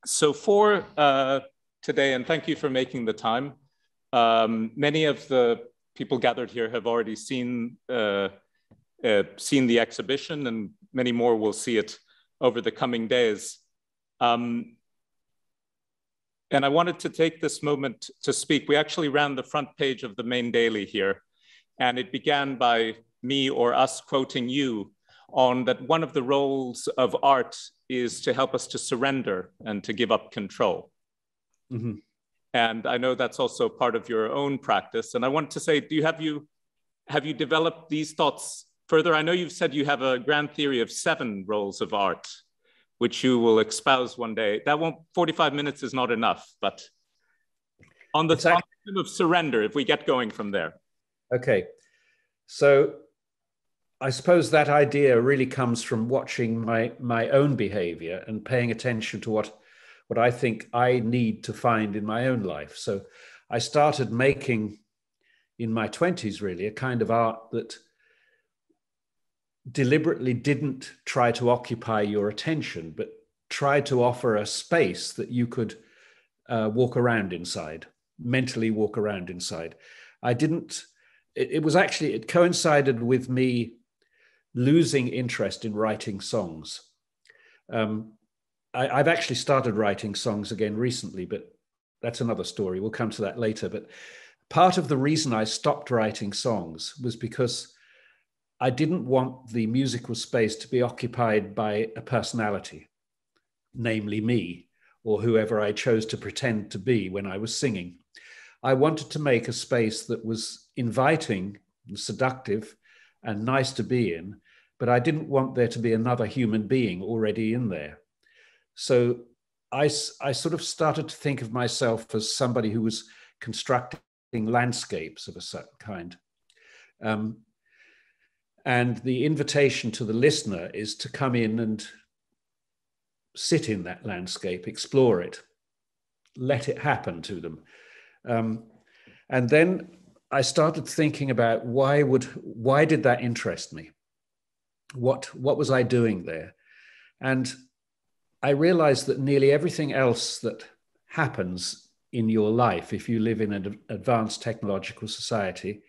So for today, and thank you for making the time, many of the people gathered here have already seen the exhibition, and many more will see it over the coming days. And I wanted to take this moment to speak. We actually ran the front page of the main daily here, and it began by me or us quoting you on that one of the roles of art is to help us to surrender and to give up control. Mm-hmm. And I know that's also part of your own practice. And I want to say, have you developed these thoughts further? I know you've said you have a grand theory of 7 roles of art, which you will espouse one day. 45 minutes is not enough, but on the theme of surrender, if we get going from there. Okay, so I suppose that idea really comes from watching my own behavior and paying attention to what I think I need to find in my own life. So I started making, in my 20s really, a kind of art that deliberately didn't try to occupy your attention, but tried to offer a space that you could walk around inside, mentally walk around inside. It coincided with me losing interest in writing songs. I've actually started writing songs again recently, but that's another story. We'll come to that later. But part of the reason I stopped writing songs was because I didn't want the musical space to be occupied by a personality, namely me, or whoever I chose to pretend to be when I was singing. I wanted to make a space that was inviting and seductive and nice to be in, but I didn't want there to be another human being already in there. So I sort of started to think of myself as somebody who was constructing landscapes of a certain kind. And the invitation to the listener is to come in and sit in that landscape, explore it, let it happen to them. And then I started thinking about why did that interest me? What was I doing there? And I realized that nearly everything else that happens in your life, if you live in an advanced technological society,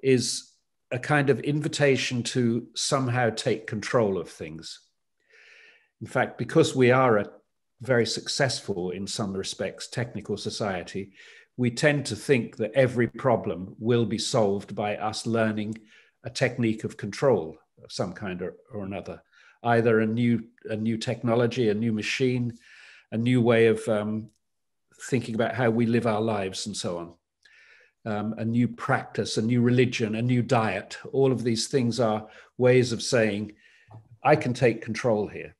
is a kind of invitation to somehow take control of things. In fact, because we are a very successful, in some respects, technical society, we tend to think that every problem will be solved by us learning a technique of control of some kind or another, either a new technology, a new machine, a new way of thinking about how we live our lives and so on, a new practice, a new religion, a new diet. All of these things are ways of saying, I can take control here.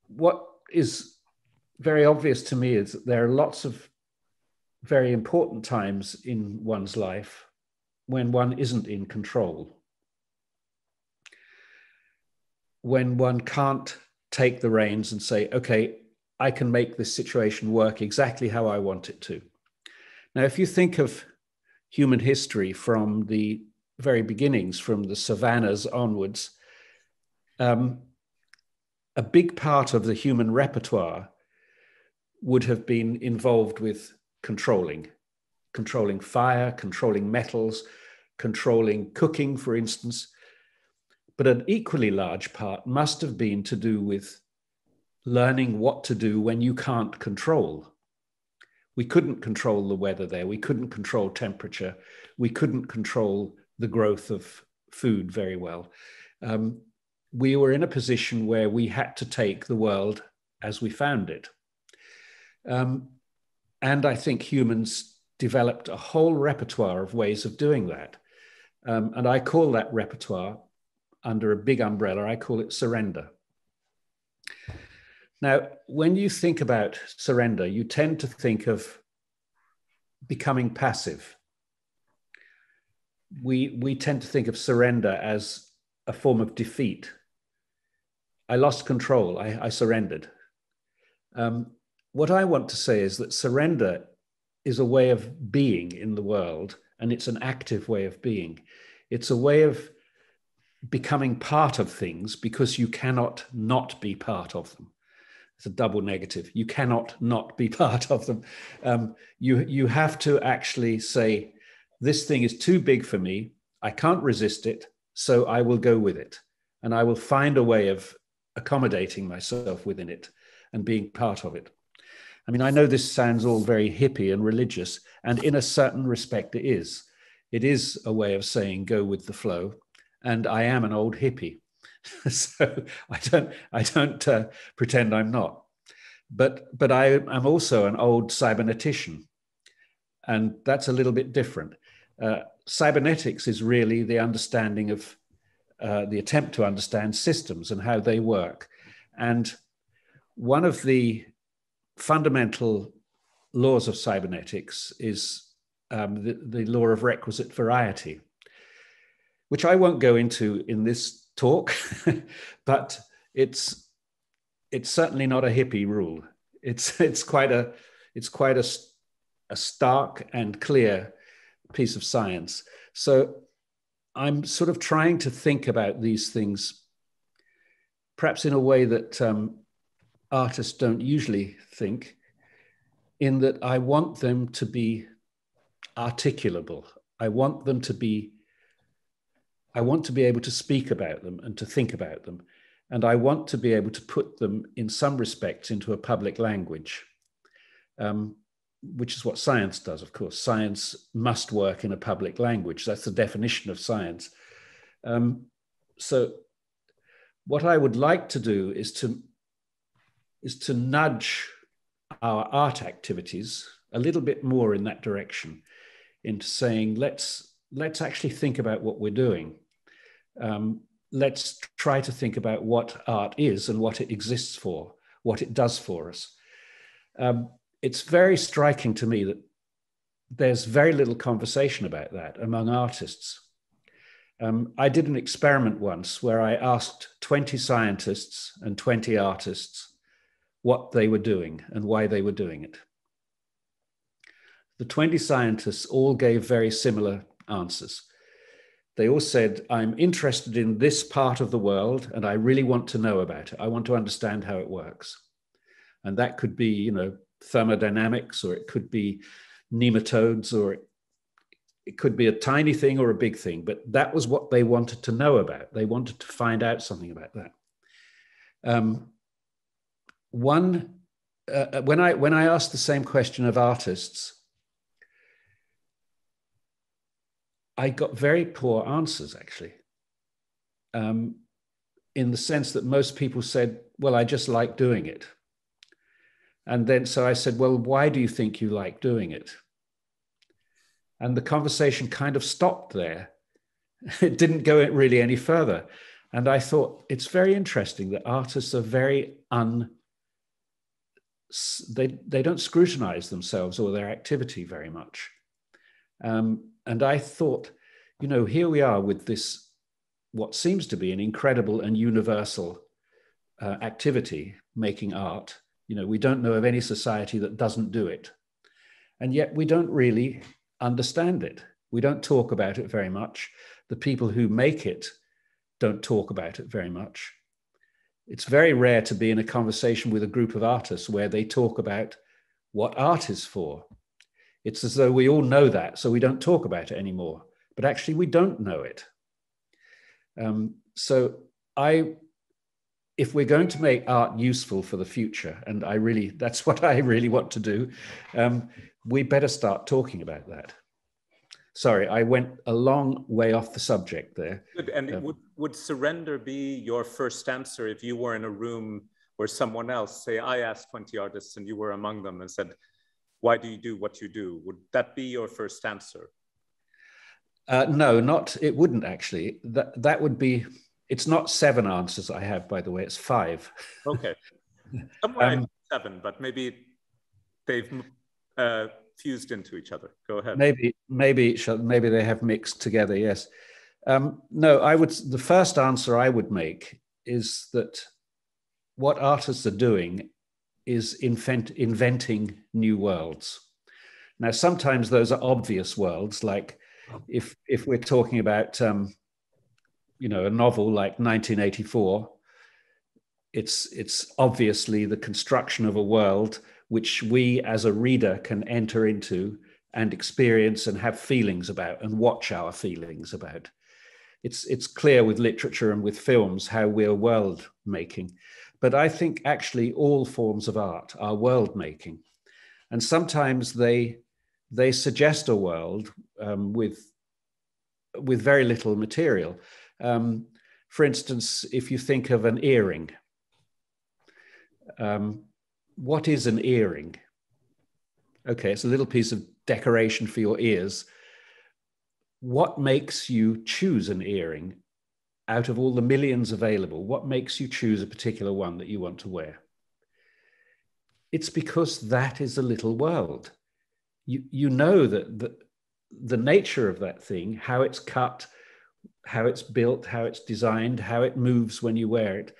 What is very obvious to me is that there are lots of very important times in one's life when one isn't in control, when one can't take the reins and say, okay, I can make this situation work exactly how I want it to. Now, if you think of human history from the very beginnings, from the savannas onwards, a big part of the human repertoire would have been involved with controlling fire, controlling metals, controlling cooking, for instance. But an equally large part must have been to do with learning what to do when you can't control. We couldn't control the weather there. We couldn't control temperature. We couldn't control the growth of food very well. We were in a position where we had to take the world as we found it. And I think humans developed a whole repertoire of ways of doing that. And I call that repertoire, under a big umbrella, I call it surrender. Now, when you think about surrender, you tend to think of becoming passive. We tend to think of surrender as a form of defeat. I lost control, I surrendered. What I want to say is that surrender is a way of being in the world, and it's an active way of being. It's a way of becoming part of things because you cannot not be part of them. It's a double negative. You cannot not be part of them. You have to actually say, this thing is too big for me. I can't resist it, so I will go with it. And I will find a way of accommodating myself within it and being part of it. I mean, I know this sounds all very hippie and religious, and in a certain respect it is. It is a way of saying, go with the flow. And I am an old hippie. So I don't pretend I'm not. But I'm also an old cybernetician. And that's a little bit different. Cybernetics is really the understanding of, the attempt to understand systems and how they work. And one of the fundamental laws of cybernetics is the law of requisite variety, which I won't go into in this talk, but it's certainly not a hippie rule. It's quite a stark and clear piece of science. So I'm sort of trying to think about these things, perhaps in a way that artists don't usually think, in that I want them to be articulable. I want to be able to speak about them and to think about them. And I want to be able to put them in some respects into a public language, which is what science does, of course. Science must work in a public language. That's the definition of science. So what I would like to do is to nudge our art activities a little bit more in that direction, into saying, let's actually think about what we're doing. Let's try to think about what art is and what it exists for, what it does for us. It's very striking to me that there's very little conversation about that among artists. I did an experiment once where I asked 20 scientists and 20 artists what they were doing and why they were doing it. The 20 scientists all gave very similar answers. They all said, I'm interested in this part of the world and I really want to know about it. I want to understand how it works. And that could be, thermodynamics, or it could be nematodes, or it could be a tiny thing or a big thing, but that was what they wanted to know about. They wanted to find out something about that. When I asked the same question of artists, I got very poor answers, actually, in the sense that most people said, well, I just like doing it. And then, so I said, well, why do you think you like doing it? And the conversation kind of stopped there. It didn't go really any further. And I thought, it's very interesting that artists are very they don't scrutinize themselves or their activity very much. And I thought, here we are with this, what seems to be an incredible and universal activity, making art. We don't know of any society that doesn't do it. And yet we don't really understand it. We don't talk about it very much. The people who make it don't talk about it very much. It's very rare to be in a conversation with a group of artists where they talk about what art is for. It's as though we all know that, so we don't talk about it anymore. But actually, we don't know it. If we're going to make art useful for the future, and that's what I really want to do, we better start talking about that. Sorry, I went a long way off the subject there. Good. And would surrender be your first answer if you were in a room where someone else, say I asked 20 artists and you were among them and said, why do you do what you do? Would that be your first answer? No, it wouldn't actually. That would be, it's not 7 answers I have, by the way, it's 5. Okay. Somewhere 7, but maybe they've fused into each other. Go ahead. Maybe they have mixed together, yes. No, the first answer I would make is that what artists are doing is inventing new worlds. Now, sometimes those are obvious worlds, like if we're talking about, a novel like 1984, It's obviously the construction of a world which we as a reader can enter into and experience and have feelings about and watch our feelings about. It's clear with literature and with films how we're world making. But I think actually all forms of art are world making. And sometimes they suggest a world with very little material. For instance, if you think of an earring, what is an earring? Okay, it's a little piece of decoration for your ears. What makes you choose an earring out of all the millions available? What makes you choose a particular one that you want to wear? It's because that is a little world. You know that the nature of that thing, how it's cut, how it's built, how it's designed, how it moves when you wear it,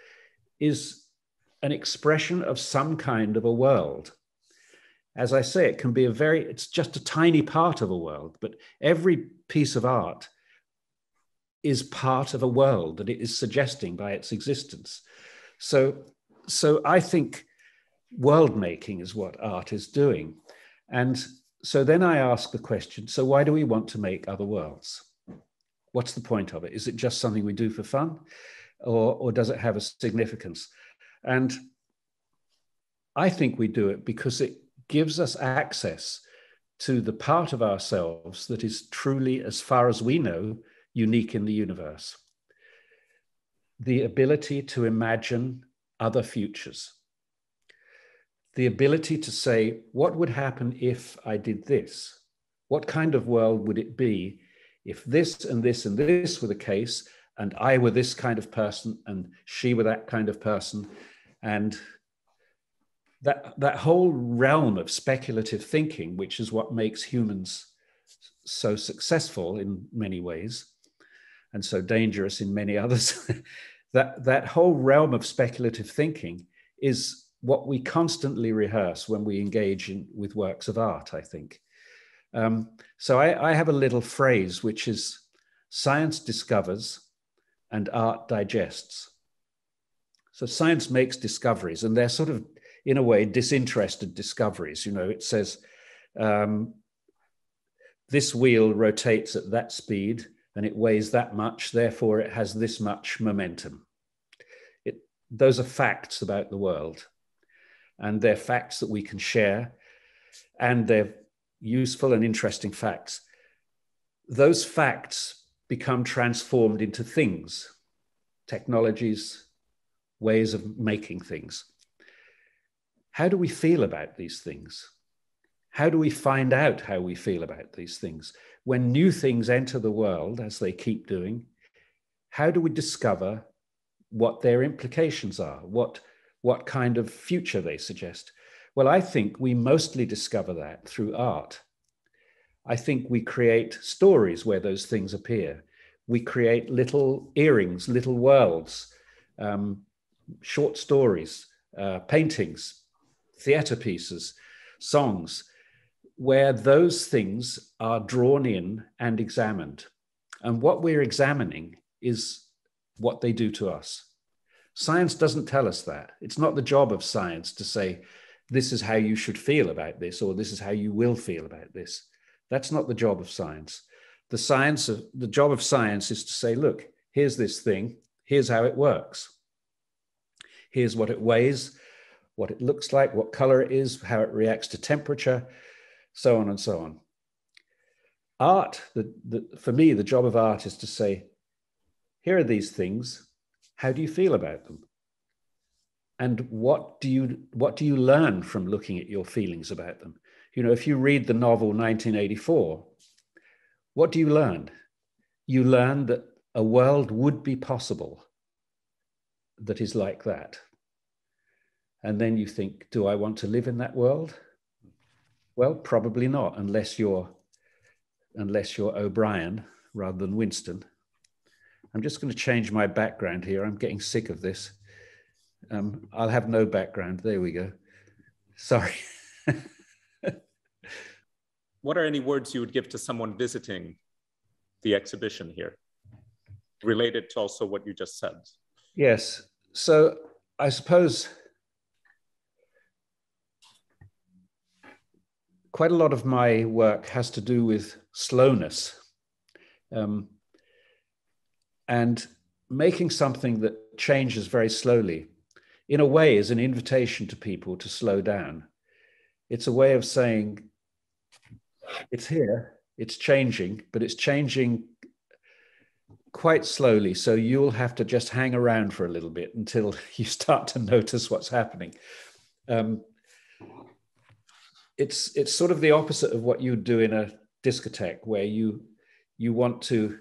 is an expression of some kind of a world. As I say, it can be it's just a tiny part of a world, but every piece of art is part of a world that it is suggesting by its existence. So I think world making is what art is doing. And so then I ask the question, so why do we want to make other worlds? What's the point of it? Is it just something we do for fun? Or does it have a significance? And I think we do it because it gives us access to the part of ourselves that is truly, as far as we know, unique in the universe. The ability to imagine other futures. The ability to say, what would happen if I did this? What kind of world would it be if this and this and this were the case, and I were this kind of person, and she were that kind of person? And that whole realm of speculative thinking, which is what makes humans so successful in many ways, and so dangerous in many others, that whole realm of speculative thinking is what we constantly rehearse when we engage with works of art, I think. So I have a little phrase, which is science discovers and art digests. So science makes discoveries, and they're sort of, in a way, disinterested discoveries. You know, it says, this wheel rotates at that speed and it weighs that much, therefore it has this much momentum. Those are facts about the world, and they're facts that we can share, and they're useful and interesting facts. Those facts become transformed into things, technologies, ways of making things. How do we feel about these things? How do we find out how we feel about these things? When new things enter the world, as they keep doing, how do we discover what their implications are? What kind of future they suggest? Well, I think we mostly discover that through art. I think we create stories where those things appear. We create little earrings, little worlds, short stories, paintings, theater pieces, songs, where those things are drawn in and examined. And what we're examining is what they do to us. Science doesn't tell us that. It's not the job of science to say, this is how you should feel about this, or this is how you will feel about this. That's not the job of science. The job of science is to say, look, here's this thing, here's how it works. Here's what it weighs, what it looks like, what color it is, how it reacts to temperature, so on and so on. Art, for me, the job of art is to say, here are these things, how do you feel about them? And what do you learn from looking at your feelings about them? You know, if you read the novel 1984, what do you learn? You learn that a world would be possible that is like that. And then you think, do I want to live in that world? Well, probably not, unless you're O'Brien rather than Winston. I'm just going to change my background here. I'm getting sick of this. I'll have no background. There we go. Sorry. What are any words you would give to someone visiting the exhibition here, related to also what you just said? Yes. So I suppose quite a lot of my work has to do with slowness, and making something that changes very slowly, in a way, is an invitation to people to slow down. It's a way of saying, it's here, it's changing, but it's changing quite slowly. So you'll have to just hang around for a little bit until you start to notice what's happening. It's sort of the opposite of what you do in a discotheque, where you want to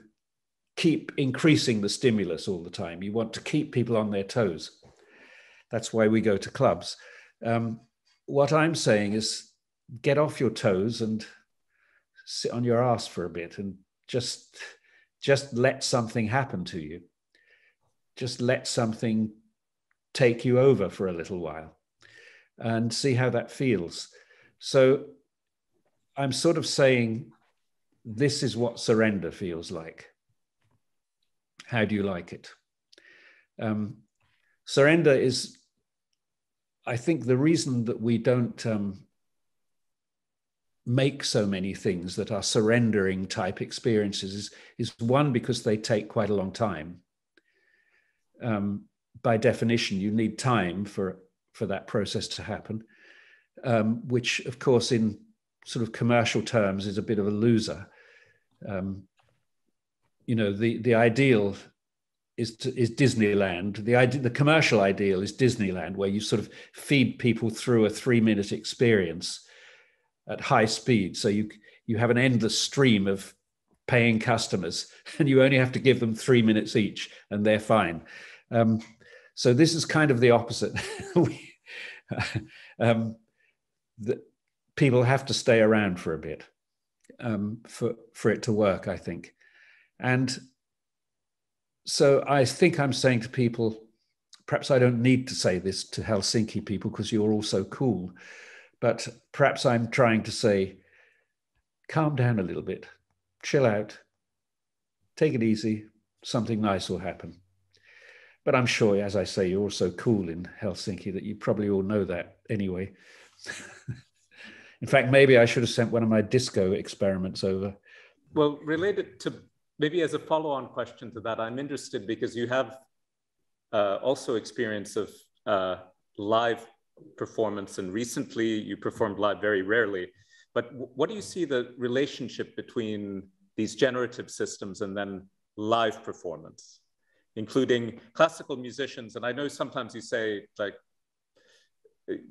keep increasing the stimulus all the time. You want to keep people on their toes. That's why we go to clubs. What I'm saying is, get off your toes and sit on your ass for a bit, and just let something happen to you. Just let something take you over for a little while and see how that feels. So I'm sort of saying, this is what surrender feels like. How do you like it? Surrender is, I think, the reason that we don't make so many things that are surrendering type experiences is one, because they take quite a long time. By definition, you need time for that process to happen, which, of course, in sort of commercial terms is a bit of a loser. The ideal is Disneyland. The commercial ideal is Disneyland, where you sort of feed people through a 3-minute experience at high speed. So you have an endless stream of paying customers, and you only have to give them 3 minutes each, and they're fine. So this is kind of the opposite. People have to stay around for a bit for it to work, I think. And so I think I'm saying to people, perhaps I don't need to say this to Helsinki people because you're all so cool, but perhaps I'm trying to say, calm down a little bit, chill out, take it easy, something nice will happen. But I'm sure, as I say, you're all so cool in Helsinki that you probably all know that anyway. In fact, maybe I should have sent one of my disco experiments over. Well, related to, maybe as a follow-on question to that, I'm interested because you have also experience of live performance, and recently you performed live very rarely. But what do you see the relationship between these generative systems and then live performance, including classical musicians? And I know sometimes you say, like,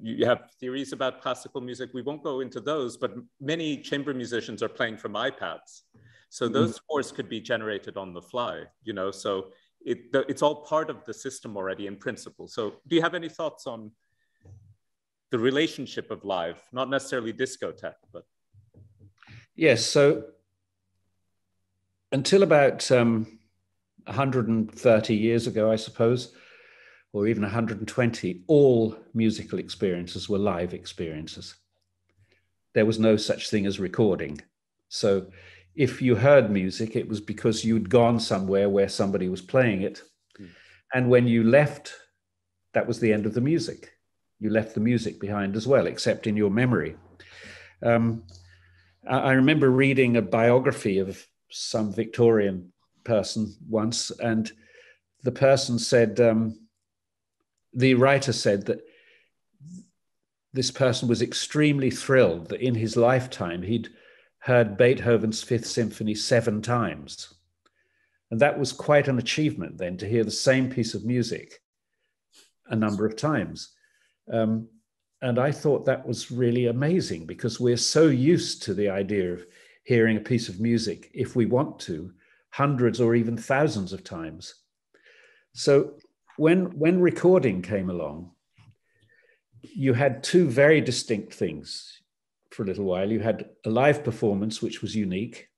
you have theories about classical music. We won't go into those, but many chamber musicians are playing from iPads. So those scores could be generated on the fly, so it's all part of the system already in principle. So do you have any thoughts on the relationship of live, not necessarily discotheque, but? Yes, so until about 130 years ago, I suppose, or even 120, all musical experiences were live experiences. There was no such thing as recording. So if you heard music, it was because you'd gone somewhere where somebody was playing it. And when you left, that was the end of the music. You left the music behind as well, except in your memory. I remember reading a biography of some Victorian person once, and the person said, the writer said that this person was extremely thrilled that in his lifetime he'd heard Beethoven's Fifth Symphony 7 times. And that was quite an achievement then, to hear the same piece of music a number of times. And I thought that was really amazing, because we're so used to the idea of hearing a piece of music, if we want to, hundreds or even thousands of times. So when recording came along, you had two very distinct things for a little while. You had a live performance, which was unique.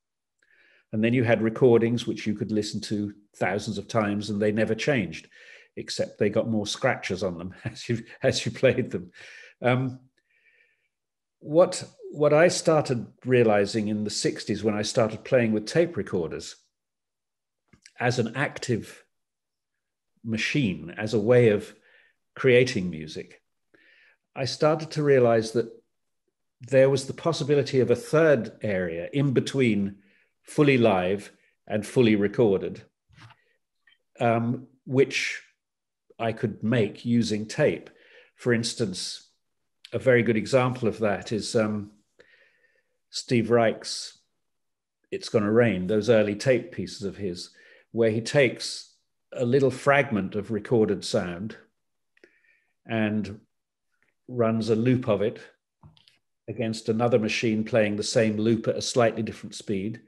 And then you had recordings, which you could listen to thousands of times, and they never changed, except they got more scratches on them as you played them. What I started realizing in the 60s, when I started playing with tape recorders as an active machine, as a way of creating music, I started to realize that there was the possibility of a third area in between fully live and fully recorded, which I could make using tape. For instance, a very good example of that is Steve Reich's It's Gonna Rain, those early tape pieces of his, where he takes a little fragment of recorded sound and runs a loop of it against another machine playing the same loop at a slightly different speed,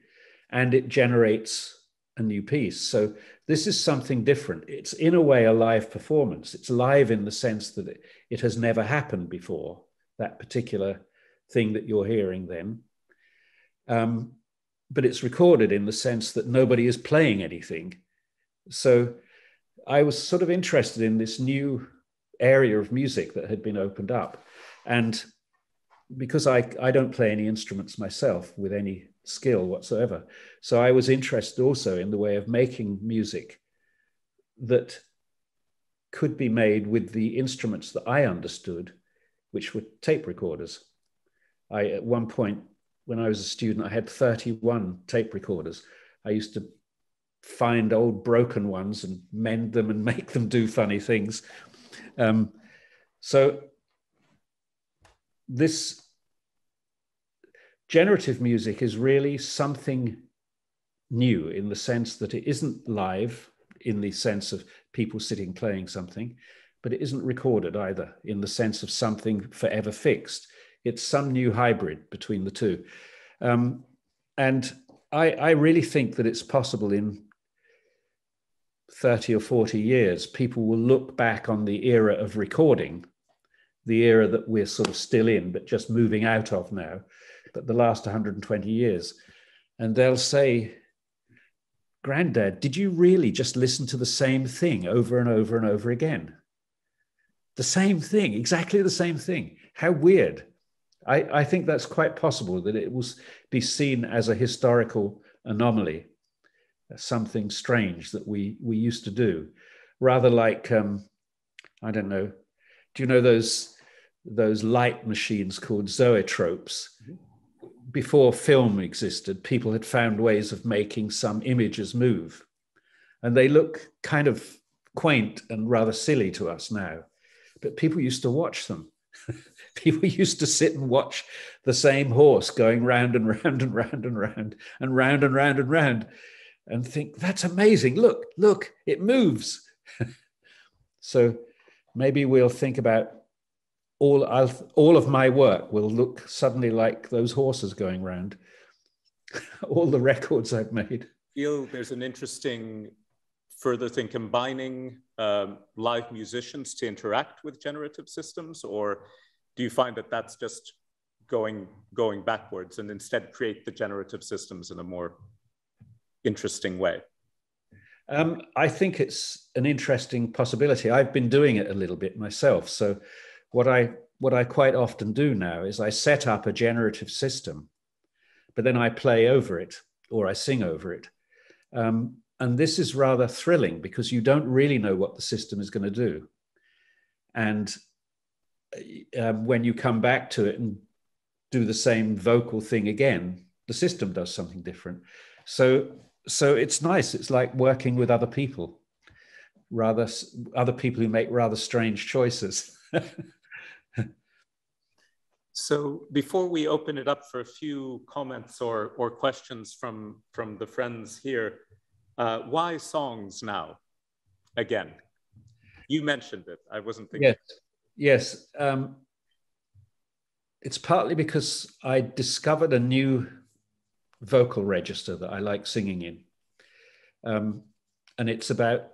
and it generates a new piece. So this is something different. It's in a way a live performance. It's live in the sense that it has never happened before, that particular thing that you're hearing then. But it's recorded in the sense that nobody is playing anything. So I was sort of interested in this new area of music that had been opened up. And because I don't play any instruments myself with any skill whatsoever, so I was interested also in the way of making music that could be made with the instruments that I understood, which were tape recorders. At one point, when I was a student, I had 31 tape recorders. I used to find old broken ones and mend them and make them do funny things. So this generative music is really something new in the sense that it isn't live in the sense of people sitting playing something, but it isn't recorded either in the sense of something forever fixed. It's some new hybrid between the two. And I really think that it's possible in 30 or 40 years, people will look back on the era of recording, the era that we're sort of still in, but just moving out of now, but the last 120 years. And they'll say, Granddad, did you really just listen to the same thing over and over and over again? The same thing, exactly the same thing. How weird. I think that's quite possible, that it will be seen as a historical anomaly, something strange that we used to do, rather like, I don't know, do you know those light machines called zoetropes? Before film existed, people had found ways of making some images move, and they look kind of quaint and rather silly to us now, but people used to watch them. People used to sit and watch the same horse going round and round and round and round and round and round and round and think, that's amazing. Look, it moves. So maybe we'll think about all of my work will look suddenly like those horses going round. All the records I've made. I feel there's an interesting further thing combining live musicians to interact with generative systems, or do you find that that's just going backwards and instead create the generative systems in a more interesting way? I think it's an interesting possibility. I've been doing it a little bit myself. So what I quite often do now is I set up a generative system, but then I play over it or I sing over it. And this is rather thrilling because you don't really know what the system is going to do. And when you come back to it and do the same vocal thing again, the system does something different. So it's nice. It's like working with other people who make rather strange choices. So before we open it up for a few comments or questions from the friends here, why songs now? Again, you mentioned it. I wasn't thinking. Yes. It's partly because I discovered a new vocal register that I like singing in. And it's about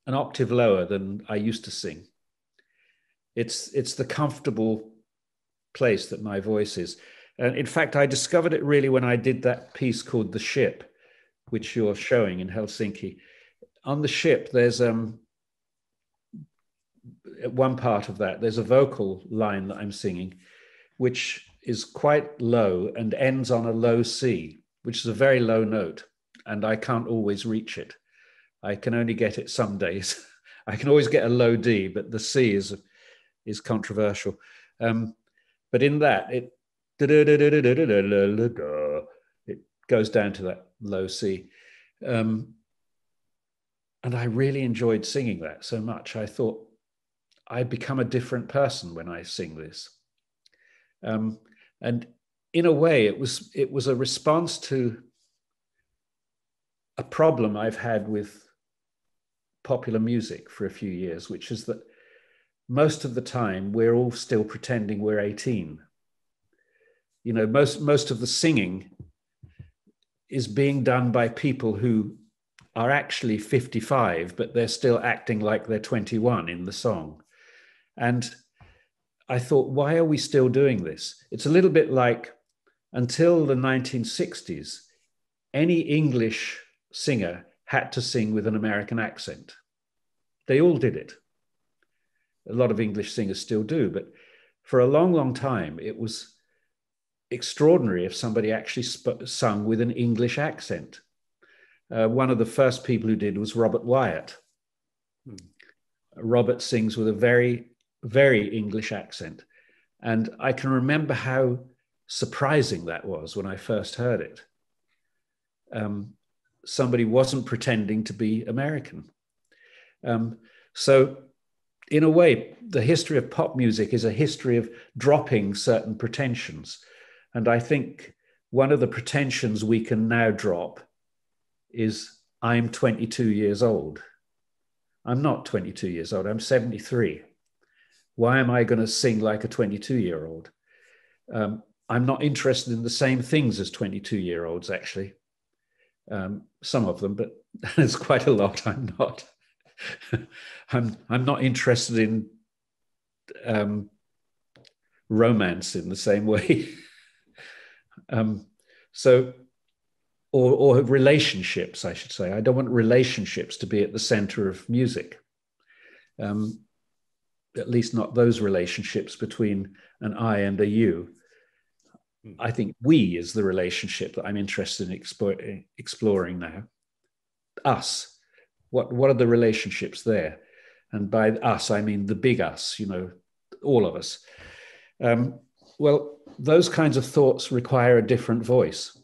an octave lower than I used to sing. It's the comfortable place that my voice is. And in fact, I discovered it really when I did that piece called The Ship, which you're showing in Helsinki. On the ship, there's one part of that, there's a vocal line that I'm singing, which is quite low and ends on a low C, which is a very low note, and I can't always reach it. I can only get it some days. I can always get a low D, but the C is controversial. But in that, it goes down to that low C. And I really enjoyed singing that so much. I thought I'd become a different person when I sing this. And in a way, it was a response to a problem I've had with popular music for a few years, which is that most of the time we're all still pretending we're 18. You know, most of the singing is being done by people who are actually 55, but they're still acting like they're 21 in the song. And I thought, why are we still doing this? It's a little bit like, until the 1960s, any English singer had to sing with an American accent. They all did it. A lot of English singers still do, but for a long, long time, it was extraordinary if somebody actually sung with an English accent. One of the first people who did was Robert Wyatt. Robert sings with a very, very English accent. And I can remember how surprising that was when I first heard it. Somebody wasn't pretending to be American. So in a way, the history of pop music is a history of dropping certain pretensions. And I think one of the pretensions we can now drop is, I'm 22 years old. I'm not 22 years old, I'm 73. Why am I going to sing like a 22-year-old? I'm not interested in the same things as 22-year-olds, actually. Some of them, but there's quite a lot I'm not. I'm not interested in romance in the same way. Or relationships, I should say. I don't want relationships to be at the center of music. At least not those relationships between an I and a you. I think we is the relationship that I'm interested in exploring now. Us. What are the relationships there? And by us, I mean the big us, you know, all of us. Well, those kinds of thoughts require a different voice.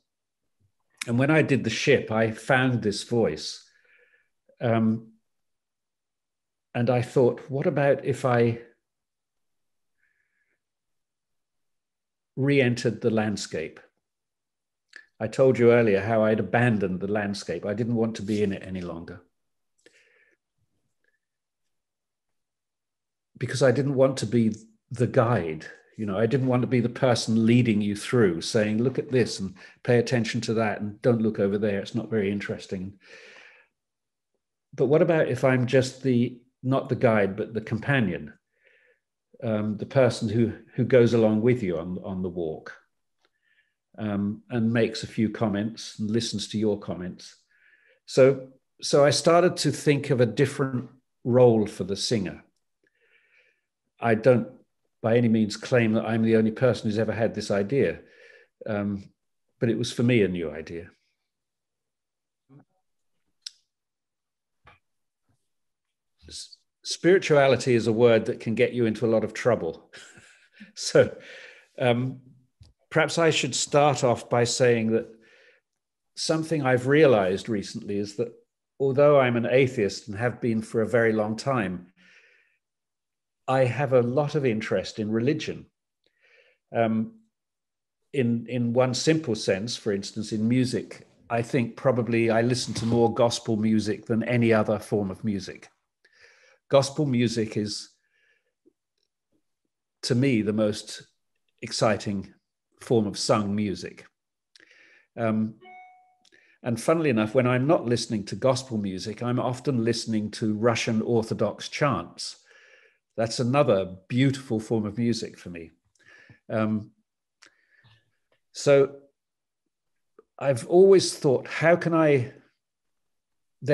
And when I did The Ship, I found this voice. And I thought, what about if I re-entered the landscape? I told you earlier how I'd abandoned the landscape. I didn't want to be in it any longer. Because I didn't want to be the guide. You know, I didn't want to be the person leading you through, saying, look at this and pay attention to that and don't look over there. It's not very interesting. But what about if I'm just not the guide, but the companion, the person who goes along with you on the walk, and makes a few comments and listens to your comments. So I started to think of a different role for the singer. I don't by any means claim that I'm the only person who's ever had this idea, but it was for me a new idea. Spirituality is a word that can get you into a lot of trouble. So perhaps I should start off by saying that something I've realized recently is that although I'm an atheist and have been for a very long time, I have a lot of interest in religion. In one simple sense, for instance, in music, I think probably I listen to more gospel music than any other form of music. Gospel music is, to me, the most exciting form of sung music. And funnily enough, when I'm not listening to gospel music, I'm often listening to Russian Orthodox chants. That's another beautiful form of music for me. So I've always thought, there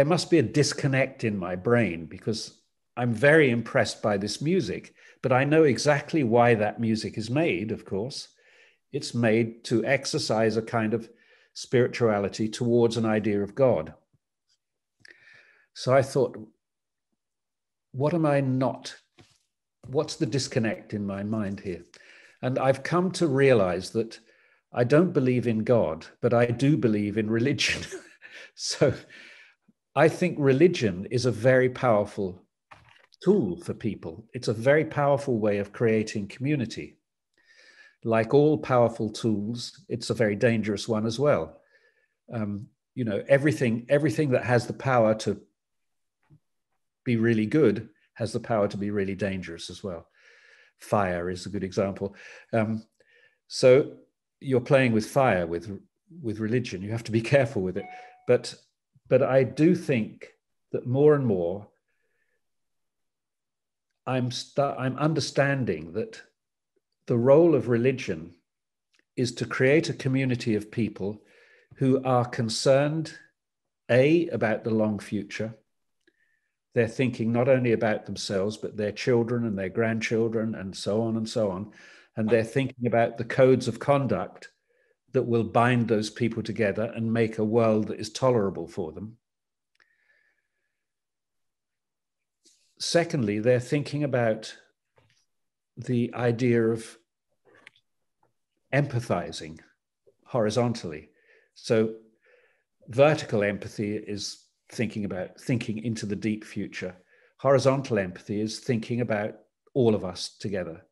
must be a disconnect in my brain because I'm very impressed by this music, but I know exactly why that music is made, of course. It's made to exercise a kind of spirituality towards an idea of God. So I thought, what am I not? What's the disconnect in my mind here? And I've come to realize that I don't believe in God, but I do believe in religion. So I think religion is a very powerful tool for people. It's a very powerful way of creating community. Like all powerful tools, it's a very dangerous one as well. You know, everything that has the power to be really good has the power to be really dangerous as well. Fire is a good example. So you're playing with fire with religion. You have to be careful with it. But I do think that more and more I'm understanding that the role of religion is to create a community of people who are concerned, about the long future. They're thinking not only about themselves, but their children and their grandchildren and so on and so on. And they're thinking about the codes of conduct that will bind those people together and make a world that is tolerable for them. Secondly, they're thinking about the idea of empathizing horizontally. So vertical empathy is thinking into the deep future. Horizontal empathy is thinking about all of us together.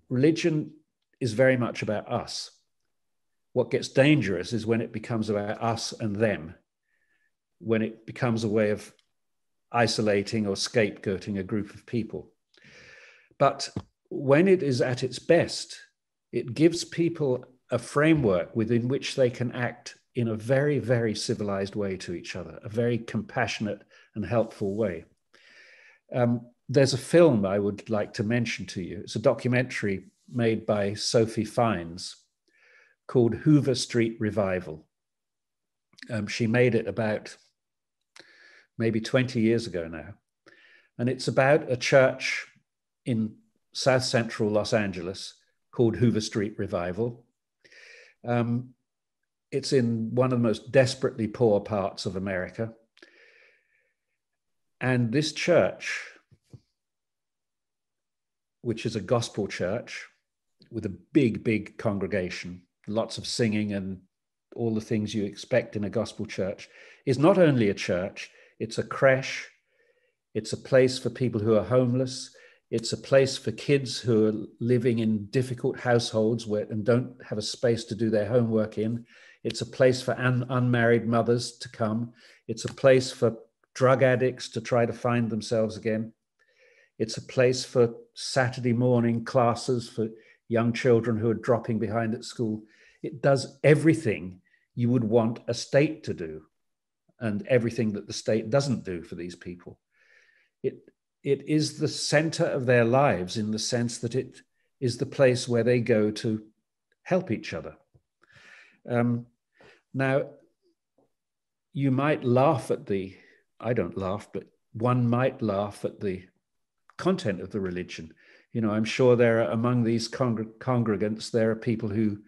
Religion is very much about us. What gets dangerous is when it becomes about us and them, when it becomes a way of isolating or scapegoating a group of people. But when it is at its best, it gives people a framework within which they can act in a very, very civilized way to each other, a very compassionate and helpful way. There's a film I would like to mention to you. It's a documentary made by Sophie Fiennes called Hoover Street Revival. She made it about maybe 20 years ago now. And it's about a church in South Central Los Angeles called Hoover Street Revival. It's in one of the most desperately poor parts of America. And this church, which is a gospel church with a big, big congregation, lots of singing and all the things you expect in a gospel church, is not only a church, it's a creche, it's a place for people who are homeless, it's a place for kids who are living in difficult households and don't have a space to do their homework in. It's a place for unmarried mothers to come. It's a place for drug addicts to try to find themselves again. It's a place for Saturday morning classes for young children who are dropping behind at school. It does everything you would want a state to do and everything that the state doesn't do for these people. It is the center of their lives in the sense that it is the place where they go to help each other. Now, you might laugh at I don't laugh, but one might laugh at the content of the religion. You know, I'm sure there are among these congregants, there are people who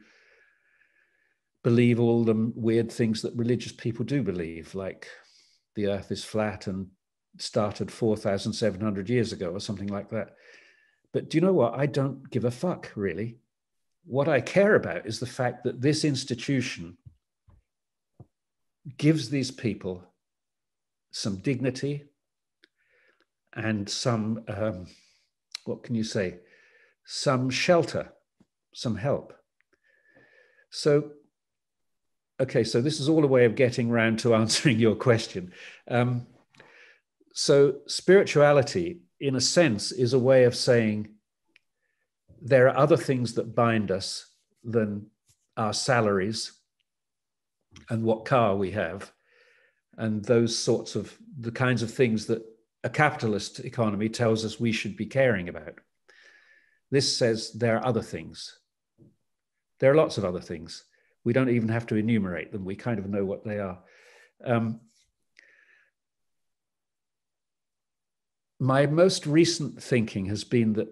believe all the weird things that religious people do believe, like the earth is flat and started 4,700 years ago or something like that. But do you know what? I don't give a fuck, really. What I care about is the fact that this institution gives these people some dignity and some, what can you say, some shelter, some help. So, okay, so this is all a way of getting round to answering your question. So spirituality, in a sense, is a way of saying there are other things that bind us than our salaries and what car we have, and those sorts of the kinds of things that a capitalist economy tells us we should be caring about. This says there are other things. There are lots of other things. We don't even have to enumerate them. We kind of know what they are. My most recent thinking has been that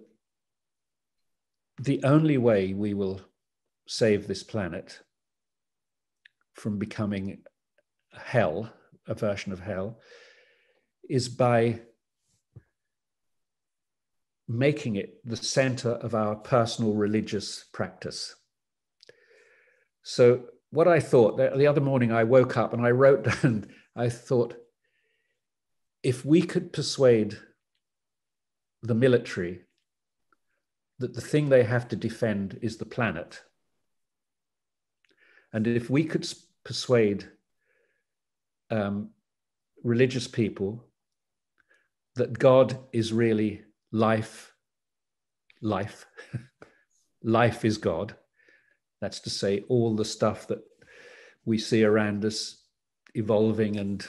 the only way we will save this planet from becoming hell, a version of hell, is by making it the center of our personal religious practice. So what I thought, the other morning I woke up and I wrote down, I thought, if we could persuade the military that the thing they have to defend is the planet, and if we could persuade religious people that God is really life, life is God, that's to say all the stuff that we see around us evolving and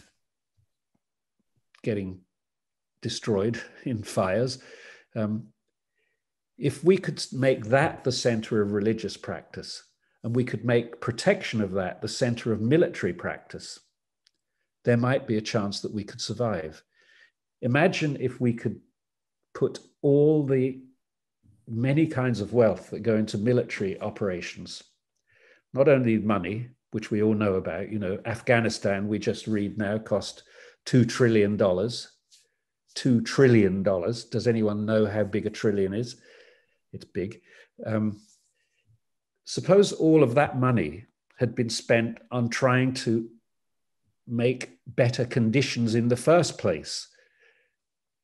getting destroyed in fires. If we could make that the center of religious practice, and we could make protection of that the center of military practice, there might be a chance that we could survive. Imagine if we could put all the many kinds of wealth that go into military operations, not only money, which we all know about, you know, Afghanistan, we just read now, cost $2 trillion. $2 trillion. Does anyone know how big a trillion is? It's big. Suppose all of that money had been spent on trying to make better conditions in the first place,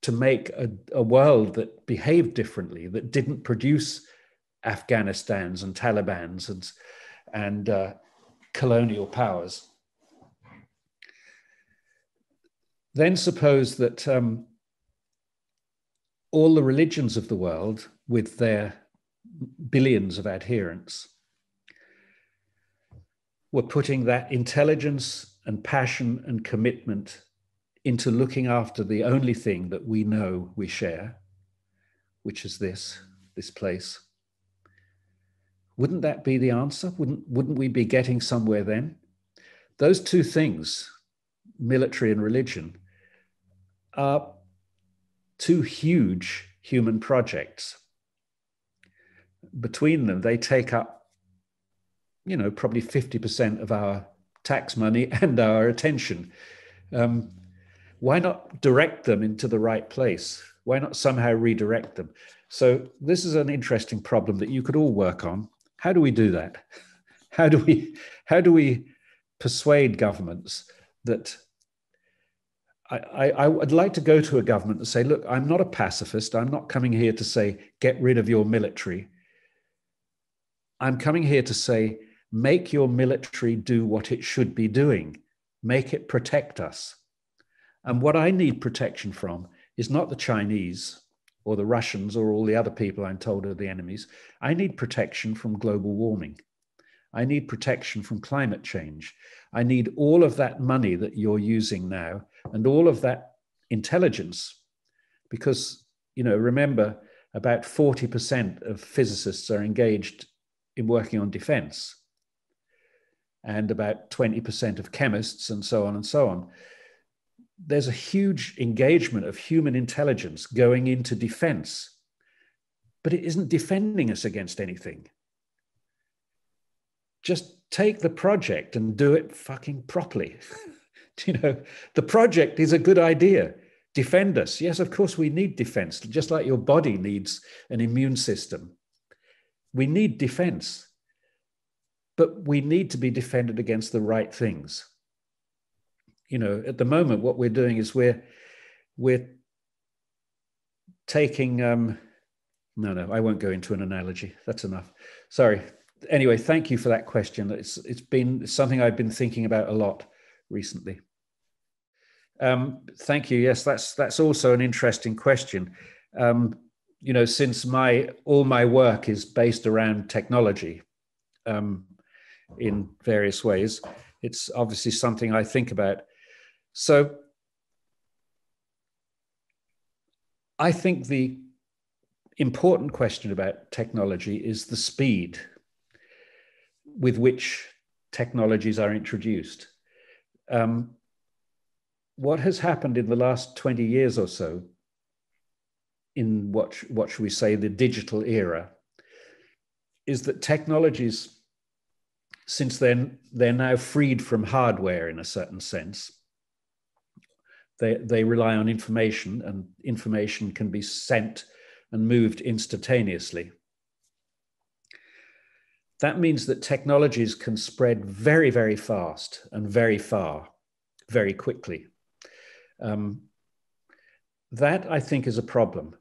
to make a world that behaved differently, that didn't produce Afghanistans and Talibans and colonial powers. Then suppose that all the religions of the world, with their billions of adherents, were putting that intelligence and passion and commitment into looking after the only thing that we know we share, which is this place. Wouldn't that be the answer? Wouldn't we be getting somewhere then? Those two things, military and religion, are two huge human projects. Between them, they take up, you know, probably 50% of our tax money and our attention. Why not direct them into the right place? Why not somehow redirect them? So this is an interesting problem that you could all work on. How do we do that? How do we persuade governments that I would like to go to a government and say, look, I'm not a pacifist. I'm not coming here to say, get rid of your military. I'm coming here to say, make your military do what it should be doing. Make it protect us. And what I need protection from is not the Chinese or the Russians or all the other people I'm told are the enemies. I need protection from global warming. I need protection from climate change. I need all of that money that you're using now and all of that intelligence, because, you know, remember, about 40% of physicists are engaged in working on defense, and about 20% of chemists, and so on and so on. There's a huge engagement of human intelligence going into defense, but it isn't defending us against anything. Just take the project and do it fucking properly. You know, the project is a good idea. Defend us. Yes, of course we need defense, just like your body needs an immune system. We need defense, but we need to be defended against the right things. You know, at the moment, what we're doing is we're taking, no, I won't go into an analogy. That's enough. Sorry. Anyway, thank you for that question. It's been something I've been thinking about a lot recently. Thank you. Yes, that's also an interesting question. You know, since all my work is based around technology in various ways, it's obviously something I think about. So I think the important question about technology is the speed with which technologies are introduced. What has happened in the last 20 years or so in what should we say, the digital era, is that technologies, since then they're now freed from hardware in a certain sense, they rely on information, and information can be sent and moved instantaneously. That means that technologies can spread very, very fast and very far, very quickly. That, I think, is a problem,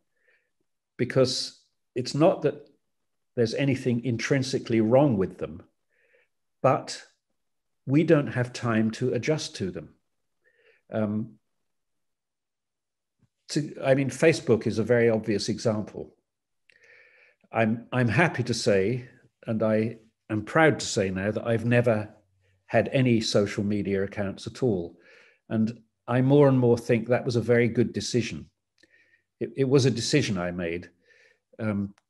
because it's not that there's anything intrinsically wrong with them, but we don't have time to adjust to them. Facebook is a very obvious example. I'm happy to say, and I am proud to say now, that I've never had any social media accounts at all. And I more and more think that was a very good decision. It was a decision I made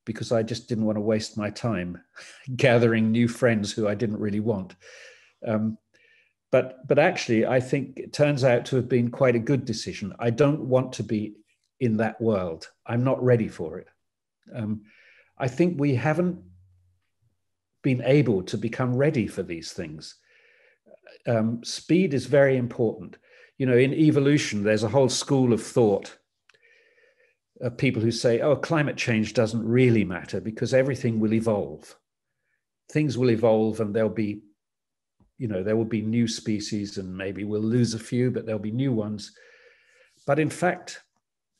because I just didn't want to waste my time gathering new friends who I didn't really want. But actually, I think it turns out to have been quite a good decision. I don't want to be in that world. I'm not ready for it. I think we haven't been able to become ready for these things. Speed is very important. You know, in evolution, there's a whole school of thought of people who say, oh, climate change doesn't really matter because everything will evolve. Things will evolve and there will be new species, and maybe we'll lose a few, but there'll be new ones. But in fact,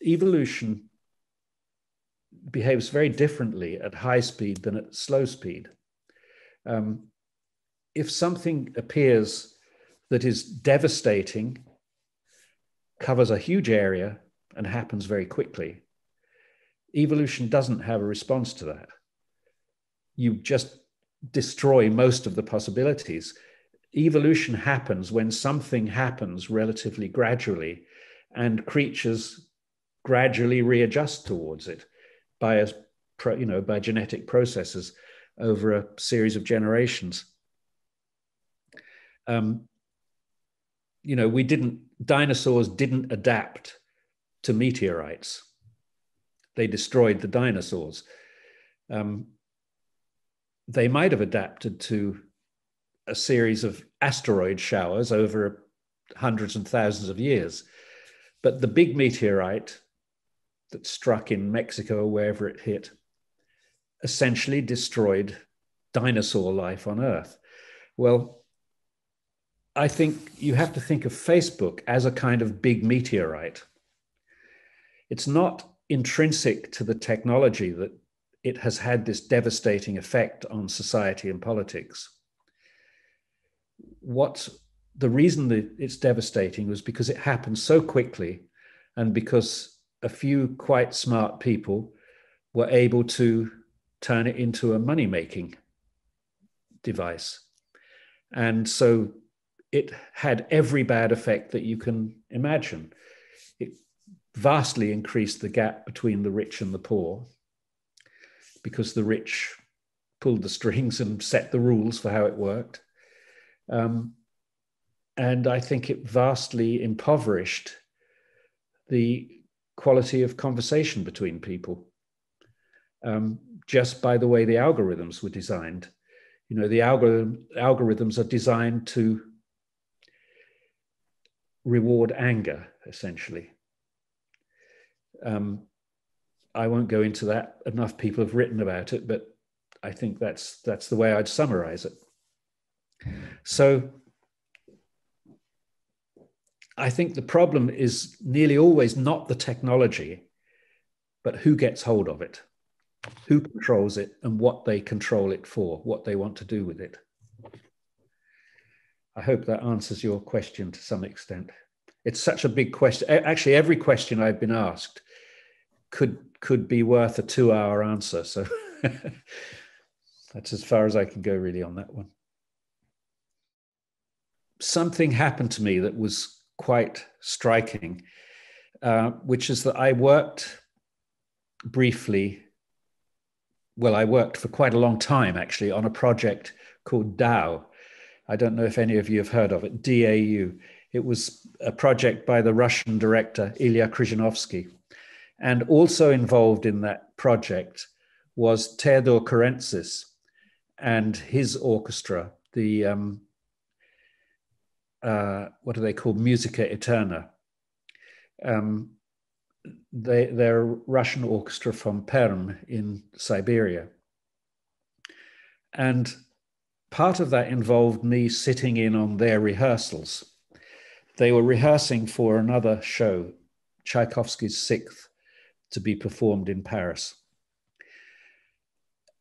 evolution behaves very differently at high speed than at slow speed. If something appears that is devastating, covers a huge area, and happens very quickly, evolution doesn't have a response to that. You just destroy most of the possibilities. Evolution happens when something happens relatively gradually, and creatures gradually readjust towards it by genetic processes over a series of generations. Dinosaurs didn't adapt to meteorites. They destroyed the dinosaurs. They might have adapted to a series of asteroid showers over hundreds and thousands of years. But the big meteorite that struck in Mexico or wherever it hit essentially destroyed dinosaur life on Earth. Well, I think you have to think of Facebook as a kind of big meteorite. It's not intrinsic to the technology that it has had this devastating effect on society and politics. The reason that it's devastating was because it happened so quickly, and because a few quite smart people were able to turn it into a money-making device. And so it had every bad effect that you can imagine. It vastly increased the gap between the rich and the poor, because the rich pulled the strings and set the rules for how it worked. And I think it vastly impoverished the quality of conversation between people, just by the way the algorithms were designed. You know, the algorithms are designed to reward anger, essentially. I won't go into that. Enough people have written about it, but I think that's the way I'd summarize it. So I think the problem is nearly always not the technology, but who gets hold of it, who controls it, and what they control it for, what they want to do with it. I hope that answers your question to some extent. It's such a big question. Actually, every question I've been asked could be worth a 2-hour answer. So that's as far as I can go really on that one. Something happened to me that was quite striking, which is that I worked briefly. Well, I worked for quite a long time, actually, on a project called DAO. I don't know if any of you have heard of it, DAU. It was a project by the Russian director, Ilya Kryzhanovsky. And also involved in that project was Theodor Kerentsis and his orchestra, the, what are they called? Musica Eterna. they're a Russian orchestra from Perm in Siberia. And part of that involved me sitting in on their rehearsals. They were rehearsing for another show, Tchaikovsky's Sixth, to be performed in Paris.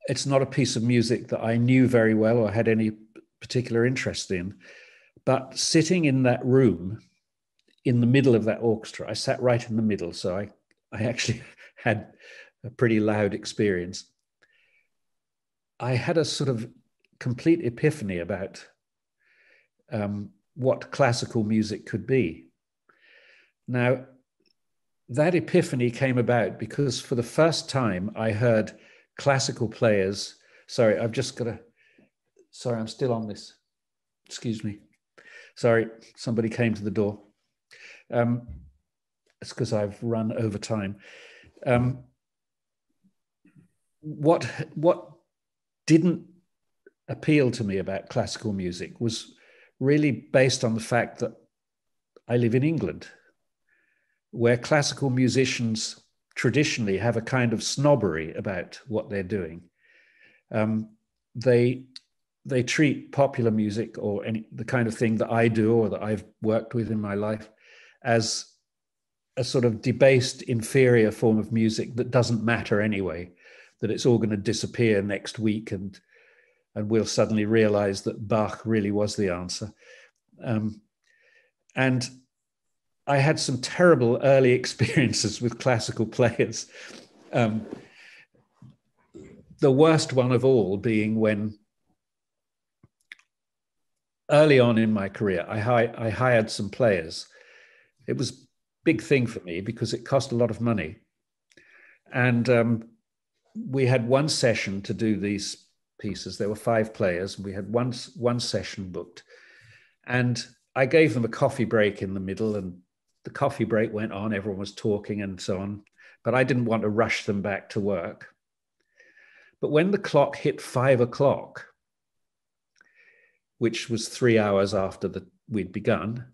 It's not a piece of music that I knew very well or had any particular interest in, but sitting in that room, in the middle of that orchestra, I sat right in the middle, so I actually had a pretty loud experience. I had a sort of complete epiphany about what classical music could be. Now, that epiphany came about because for the first time I heard classical players. Sorry, I'm still on this. Excuse me. Sorry, somebody came to the door. It's because I've run over time. What didn't appeal to me about classical music was really based on the fact that I live in England, where classical musicians traditionally have a kind of snobbery about what they're doing. They treat popular music or the kind of thing that I do or that I've worked with in my life as a sort of debased, inferior form of music that doesn't matter anyway, that it's all going to disappear next week and we'll suddenly realize that Bach really was the answer. And I had some terrible early experiences with classical players. The worst one of all being when, early on in my career, I hired some players. It was a big thing for me because it cost a lot of money. And we had one session to do these pieces. There were 5 players. We had one session booked. And I gave them a coffee break in the middle, and the coffee break went on. Everyone was talking and so on. But I didn't want to rush them back to work. But when the clock hit 5 o'clock, which was 3 hours after we'd begun,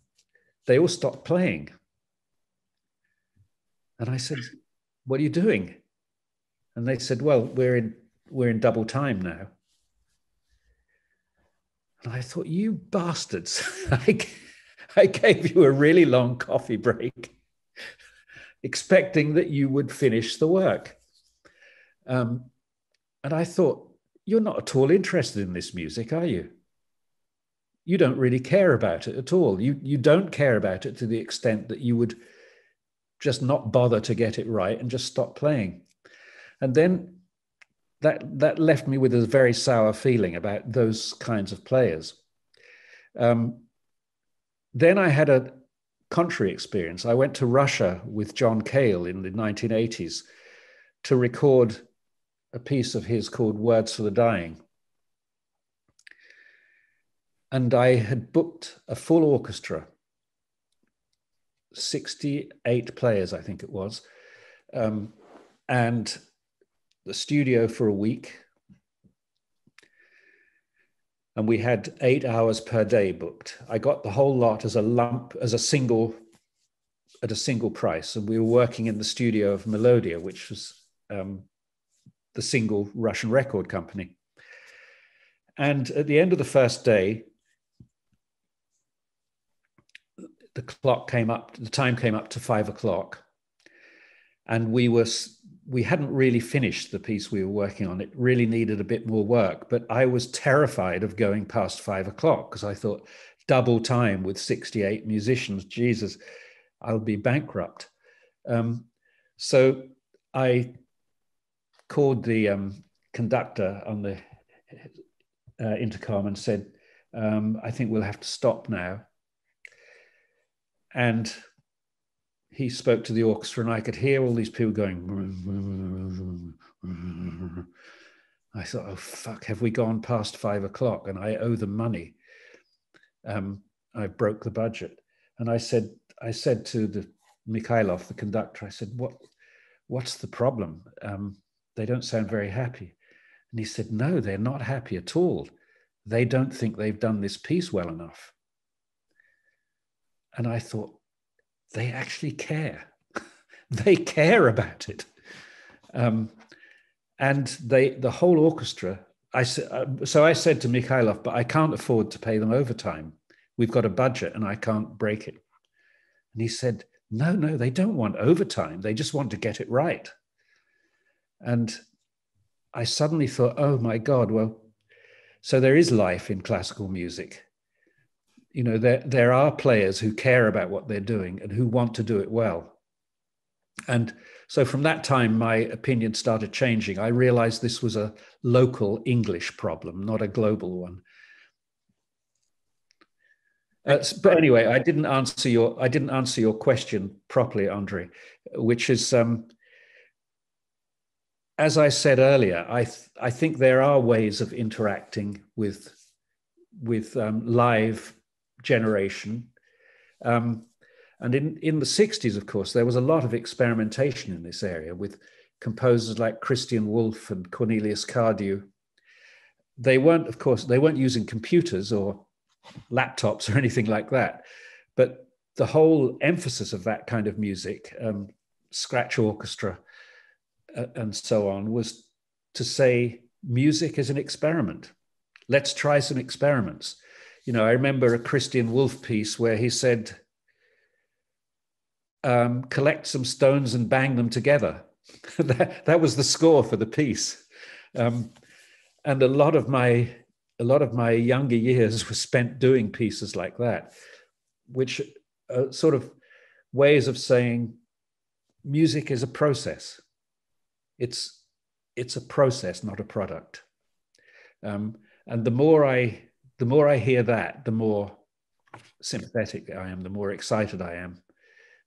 they all stopped playing. And I said, "What are you doing?" And they said, "Well, we're in double time now." And I thought, you bastards, I gave you a really long coffee break, expecting that you would finish the work. And I thought, you're not at all interested in this music, are you? You don't really care about it at all. You don't care about it to the extent that you would just not bother to get it right and just stop playing. And then that left me with a very sour feeling about those kinds of players. Then I had a contrary experience. I went to Russia with John Cale in the 1980s to record a piece of his called Words for the Dying. And I had booked a full orchestra, 68 players, I think it was, and the studio for a week. And we had 8 hours per day booked. I got the whole lot as a lump, at a single price. And we were working in the studio of Melodia, which was the single Russian record company. And at the end of the first day, the time came up to 5 o'clock. And we hadn't really finished the piece we were working on. It really needed a bit more work, but I was terrified of going past 5 o'clock because I thought, double time with 68 musicians, Jesus, I'll be bankrupt. So I called the conductor on the intercom and said, I think we'll have to stop now. And he spoke to the orchestra and I could hear all these people going. I thought, oh, fuck, have we gone past 5 o'clock and I owe them money? I broke the budget. And I said to the Mikhailov, the conductor, I said, what's the problem? They don't sound very happy. And he said, no, they're not happy at all. They don't think they've done this piece well enough. And I thought, they actually care. They care about it. And the whole orchestra, so I said to Mikhailov, but I can't afford to pay them overtime. We've got a budget and I can't break it. And he said, no, they don't want overtime. They just want to get it right. And I suddenly thought, oh my God, well, so there is life in classical music. You know, there are players who care about what they're doing and who want to do it well. And so from that time, my opinion started changing. I realized this was a local English problem, not a global one. But anyway, I didn't answer your question properly, André, which is, as I said earlier, I think there are ways of interacting with live generation. And in the 60s, of course, there was a lot of experimentation in this area with composers like Christian Wolff and Cornelius Cardew. They weren't using computers or laptops or anything like that. But the whole emphasis of that kind of music, scratch orchestra and so on, was to say music is an experiment. Let's try some experiments. You know, I remember a Christian Wolff piece where he said, collect some stones and bang them together. that was the score for the piece. And a lot of my younger years were spent doing pieces like that, which are sort of ways of saying music is a process. It's a process, not a product. And the more I hear that, the more sympathetic I am, the more excited I am.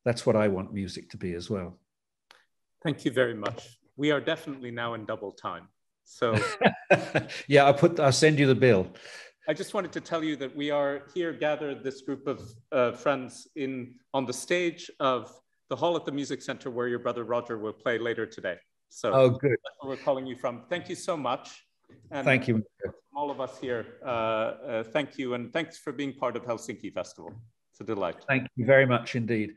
That's what I want music to be as well. Thank you very much. We are definitely now in double time. So yeah, I'll send you the bill. I just wanted to tell you that we are here gathered, this group of friends on the stage of the hall at the Music Center where your brother Roger will play later today. So oh, good. That's where we're calling you from. Thank you so much. And thank you. From all of us here, thank you. And thanks for being part of Helsinki Festival. It's a delight. Thank you very much indeed.